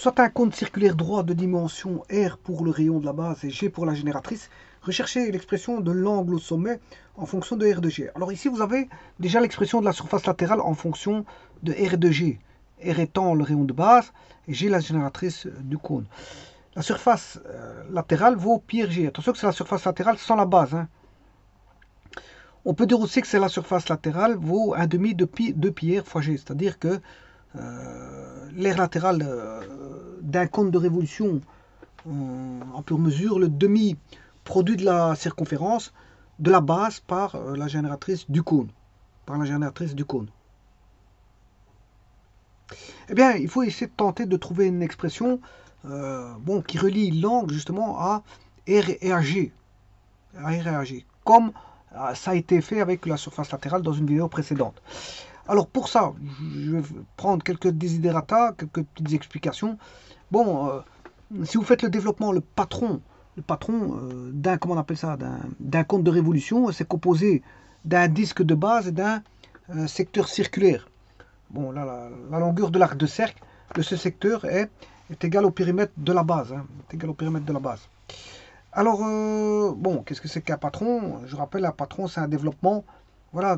soit un cône circulaire droit de dimension R pour le rayon de la base et G pour la génératrice, recherchez l'expression de l'angle au sommet en fonction de R de G. Alors ici, vous avez déjà l'expression de la surface latérale en fonction de R de G. R étant le rayon de base et G la génératrice du cône. La surface latérale vaut pi G. Attention que c'est la surface latérale sans la base. Hein. On peut dire aussi que c'est la surface latérale vaut un demi de pi R fois G. C'est-à-dire que l'aire latérale d'un cône de révolution en pure mesure, le demi-produit de la circonférence de la base par la génératrice du cône. Eh bien, il faut essayer de tenter de trouver une expression qui relie l'angle justement à R et à G. Comme ça a été fait avec la surface latérale dans une vidéo précédente. Alors pour ça, je vais prendre quelques desiderata, quelques petites explications. Bon, si vous faites le développement, le patron d'un, comment on appelle ça, d'un cône de révolution, c'est composé d'un disque de base et d'un secteur circulaire. Bon, là, la longueur de l'arc de cercle de ce secteur est égale au périmètre de la base. Hein, Alors, bon, qu'est-ce que c'est qu'un patron? Je rappelle, un patron, c'est un développement, voilà,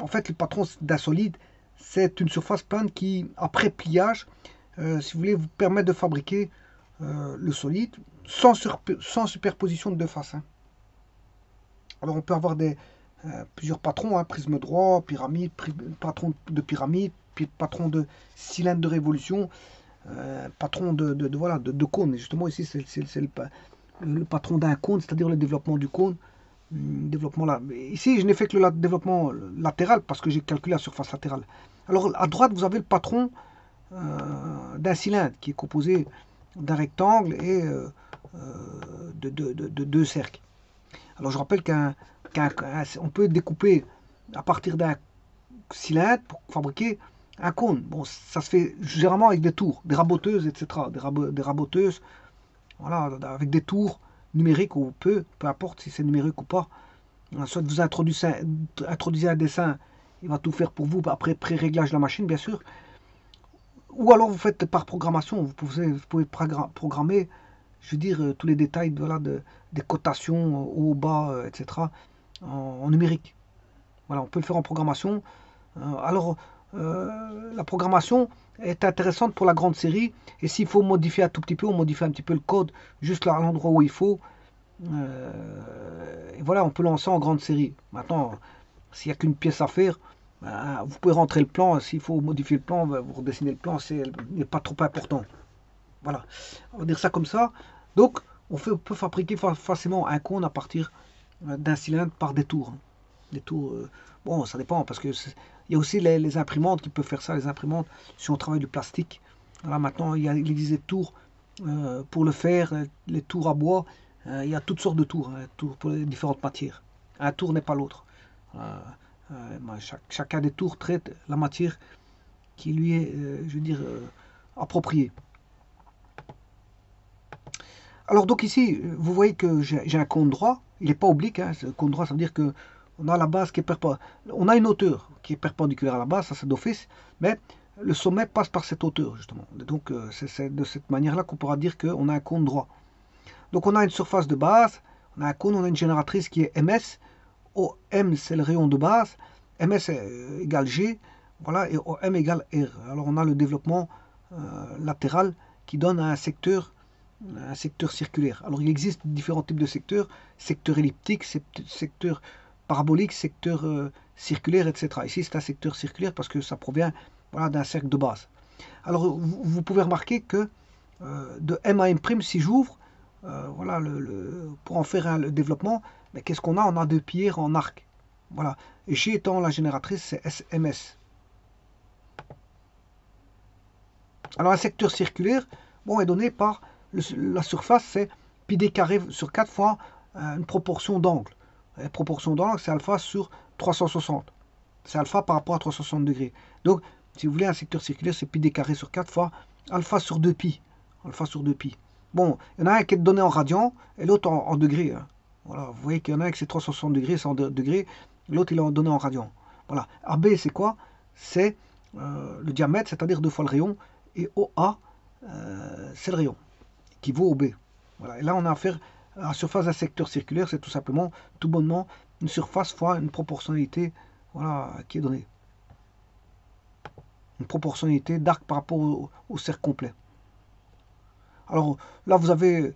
en fait, le patron d'un solide, c'est une surface plane qui, après pliage, si vous voulez, vous permet de fabriquer le solide sans superposition de deux faces. Hein. Alors, on peut avoir plusieurs patrons, hein, prisme droit, pyramide, patron de pyramide, patron de cylindre de révolution, patron de cône. Et justement, ici, c'est le patron d'un cône, c'est-à-dire le développement du cône. Développement là. Ici, je n'ai fait que le développement latéral parce que j'ai calculé la surface latérale. Alors, à droite, vous avez le patron d'un cylindre qui est composé d'un rectangle et de deux cercles. Alors, je rappelle qu'on peut découper à partir d'un cylindre pour fabriquer un cône. Bon, ça se fait généralement avec des tours, des raboteuses, etc. Des raboteuses, voilà, avec des tours numérique ou peu importe si c'est numérique ou pas. Soit vous introduisez un dessin, il va tout faire pour vous, après pré-réglage de la machine, bien sûr. Ou alors vous faites par programmation, vous pouvez programmer, je veux dire, tous les détails des cotations, haut, bas, etc. En numérique. Voilà, on peut le faire en programmation. Alors, la programmation est intéressante pour la grande série. Et s'il faut modifier un tout petit peu, on modifie un petit peu le code juste là à l'endroit où il faut. Et voilà, on peut lancer en grande série. Maintenant, s'il n'y a qu'une pièce à faire, vous pouvez rentrer le plan. S'il faut modifier le plan, vous redessinez le plan, n'est pas trop important. Voilà, on va dire ça comme ça. Donc, on peut fabriquer facilement un cône à partir d'un cylindre par des tours. Des tours, bon, ça dépend parce que il y a aussi les imprimantes qui peuvent faire ça. Les imprimantes, si on travaille du plastique. Voilà, maintenant, il existe des tours pour le faire, les tours à bois. Il y a toutes sortes de tours, hein, tours pour les différentes matières. Un tour n'est pas l'autre. Chacun des tours traite la matière qui lui est, je veux dire, appropriée. Alors donc ici, vous voyez que j'ai un cône droit. Il n'est pas oblique. Hein, ce cône droit, ça veut dire que on a la base qui est on a une hauteur qui est perpendiculaire à la base, ça c'est d'office, mais le sommet passe par cette hauteur justement. Donc c'est de cette manière-là qu'on pourra dire qu'on a un cône droit. Donc on a une surface de base, on a un cône, on a une génératrice qui est MS. OM c'est le rayon de base, MS égale G, voilà, et OM égale R. Alors on a le développement latéral qui donne un secteur circulaire. Alors il existe différents types de secteurs, secteur elliptique, secteur parabolique, secteur circulaire, etc. Ici c'est un secteur circulaire parce que ça provient, voilà, d'un cercle de base. Alors vous pouvez remarquer que de M à M', si j'ouvre, voilà, pour en faire le développement, mais qu'est-ce qu'on a? On a deux pierres en arc. Voilà. Et G étant la génératrice, c'est SMS. Alors un secteur circulaire, bon, est donné par la surface, c'est pi d carré sur 4 fois une proportion d'angle. La proportion d'angle, c'est alpha sur 360. C'est alpha par rapport à 360 degrés. Donc, si vous voulez, un secteur circulaire, c'est pi d carré sur 4 fois alpha sur 2pi. Alpha sur 2pi. Bon, il y en a un qui est donné en radian et l'autre en degrés. Hein. Voilà, vous voyez qu'il y en a un qui c'est 360 degrés, 100 degrés, l'autre il est donné en radian. Voilà. AB c'est quoi? C'est le diamètre, c'est-à-dire 2 fois le rayon, et OA, c'est le rayon, qui vaut au B. Voilà. Et là, on a affaire à la surface d'un secteur circulaire, c'est tout simplement, tout bonnement, une surface fois une proportionnalité, voilà, qui est donnée. Une proportionnalité d'arc par rapport au cercle complet. Alors là, vous avez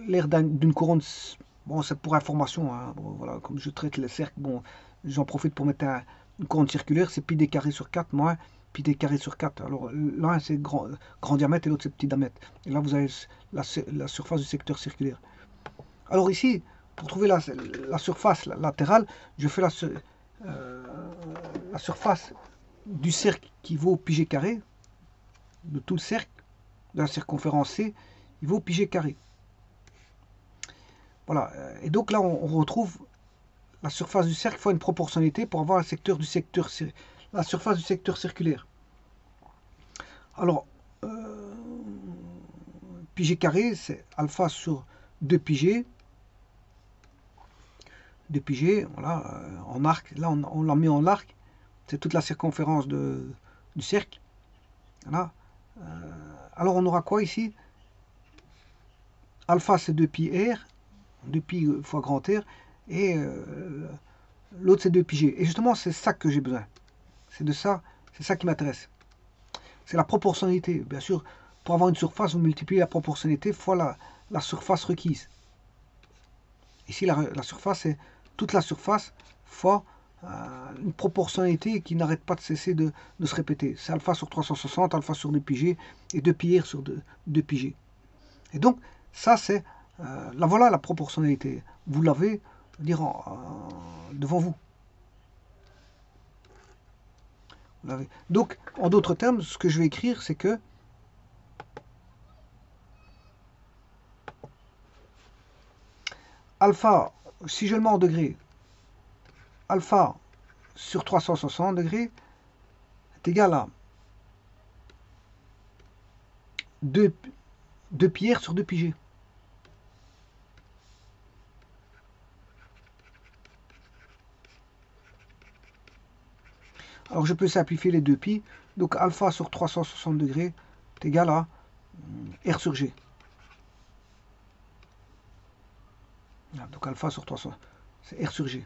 l'air d'une couronne. Bon, c'est pour information, hein. Bon, voilà, comme je traite les cercles, bon, j'en profite pour mettre une couronne circulaire, c'est pi d carré sur 4 moins pi d carré sur 4. Alors l'un c'est grand diamètre et l'autre c'est petit diamètre. Et là vous avez la surface du secteur circulaire. Alors ici, pour trouver la surface latérale, je fais la surface du cercle qui vaut pi g carré, de tout le cercle, de la circonférence C, il vaut pi g carré. Voilà, et donc là on retrouve la surface du cercle fois une proportionnalité pour avoir la surface du secteur circulaire. Alors, pi g carré, c'est alpha sur 2 pi g. 2 pi g, voilà, en arc. Là, on l'a mis en arc. C'est toute la circonférence du cercle. Voilà. Alors, on aura quoi ici? Alpha, c'est 2 pi r. 2 pi fois grand R. Et l'autre, c'est 2 pi g. Et justement, c'est ça que j'ai besoin. C'est ça qui m'intéresse. C'est la proportionnalité. Bien sûr, pour avoir une surface, vous multipliez la proportionnalité fois la surface requise. Ici, la surface, c'est toute la surface fois une proportionnalité qui n'arrête pas de cesser de se répéter. C'est alpha sur 360, alpha sur 2 pi g et 2 pi r sur 2 pi g. Et donc, ça, c'est voilà la proportionnalité. Vous l'avez devant vous. Donc, en d'autres termes, ce que je vais écrire, c'est que alpha, si je le mets en degrés, alpha sur 360 degrés est égal à 2 pi r sur 2 pi g. Alors je peux simplifier les 2 pi. Donc alpha sur 360 degrés est égal à r sur g. Donc alpha sur 300, c'est r sur g.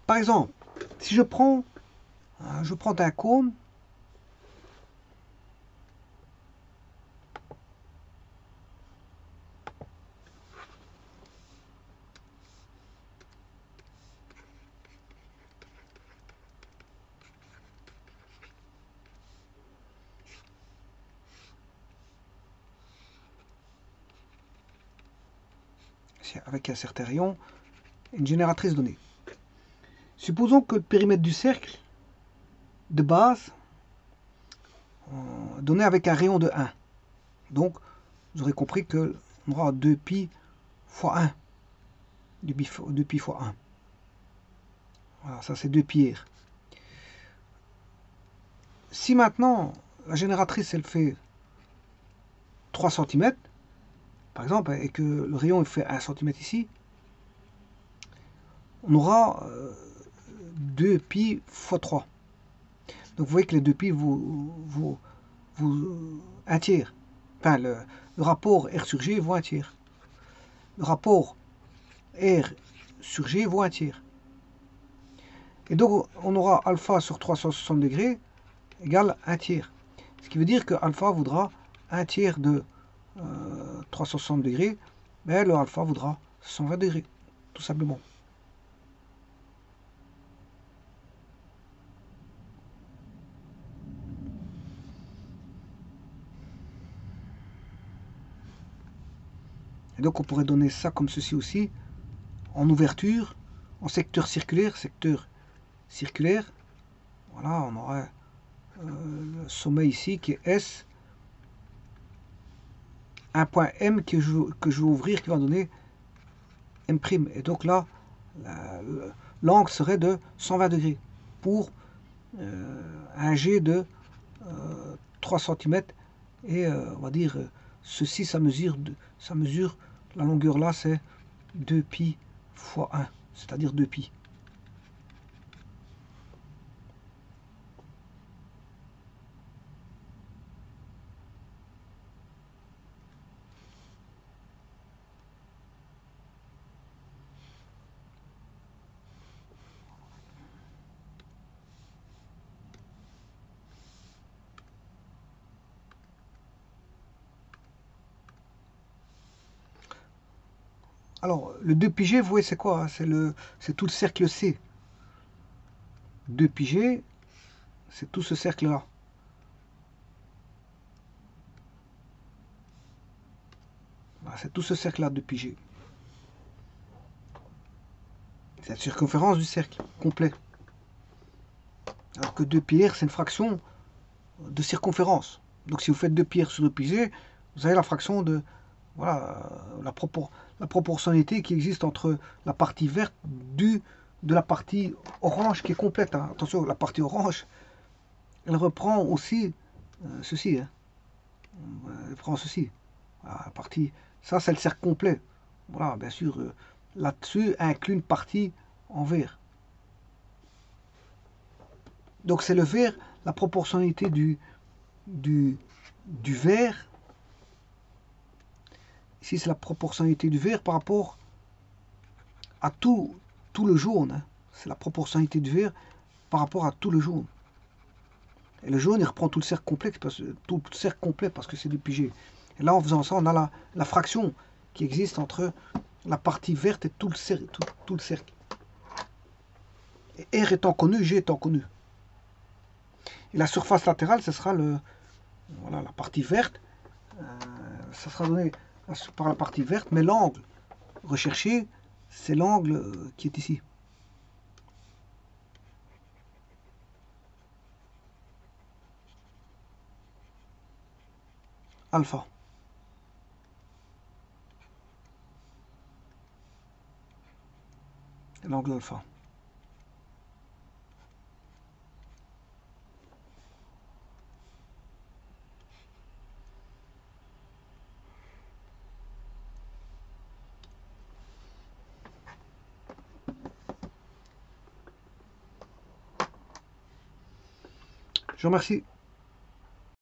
Par exemple, si je prends un cône, avec un certain rayon, une génératrice donnée. Supposons que le périmètre du cercle de base donné avec un rayon de 1. Donc, vous aurez compris qu'on aura 2 pi fois 1. 2 pi fois 1. Voilà, ça c'est 2 pi r. Si maintenant, la génératrice, elle fait 3 cm, par exemple, et que le rayon il fait 1 cm ici, on aura 2 pi fois 3. Donc vous voyez que les 2 pi vaut 1 tiers. Enfin, le rapport R sur G vaut 1 tiers. Le rapport R sur G vaut 1 tiers. Et donc on aura alpha sur 360 degrés égale 1 tiers. Ce qui veut dire que alpha vaudra 1 tiers de 360 degrés, mais le alpha vaudra 120 degrés, tout simplement. Et donc on pourrait donner ça comme ceci aussi, en ouverture, en secteur circulaire, voilà, on aurait le sommet ici qui est S, un point M que je vais ouvrir qui va donner M'. Et donc là, l'angle serait de 120 degrés. pour un jet de 3 cm. Et on va dire, ceci, ça mesure, la longueur là, c'est 2π fois 1, c'est-à-dire 2π. Alors, le 2πg, vous voyez, c'est quoi, hein? C'est tout le cercle C. 2πg, c'est tout ce cercle-là. Voilà, c'est tout ce cercle-là, 2πg. C'est la circonférence du cercle complet. Alors que 2πr, c'est une fraction de circonférence. Donc si vous faites 2πr sur 2πg, vous avez la fraction de, voilà, la proportionnalité qui existe entre la partie verte de la partie orange qui est complète, hein. Attention, la partie orange, elle reprend aussi ceci, hein. Elle prend ceci. Voilà, la partie, ça c'est le cercle complet. Voilà, bien sûr, là-dessus inclut une partie en vert. Donc c'est le vert, la proportionnalité du vert. Ici c'est la proportionnalité du vert par rapport à tout le jaune, hein. C'est la proportionnalité du vert par rapport à tout le jaune. Et le jaune, il reprend tout le cercle complet parce que c'est du pg. Et là, en faisant ça, on a la fraction qui existe entre la partie verte et tout le cercle. Et R étant connu, G étant connu. Et la surface latérale, ce sera voilà, la partie verte. Ça sera donné par la partie verte, mais l'angle recherché, c'est l'angle qui est ici. Alpha. L'angle alpha. Je vous remercie.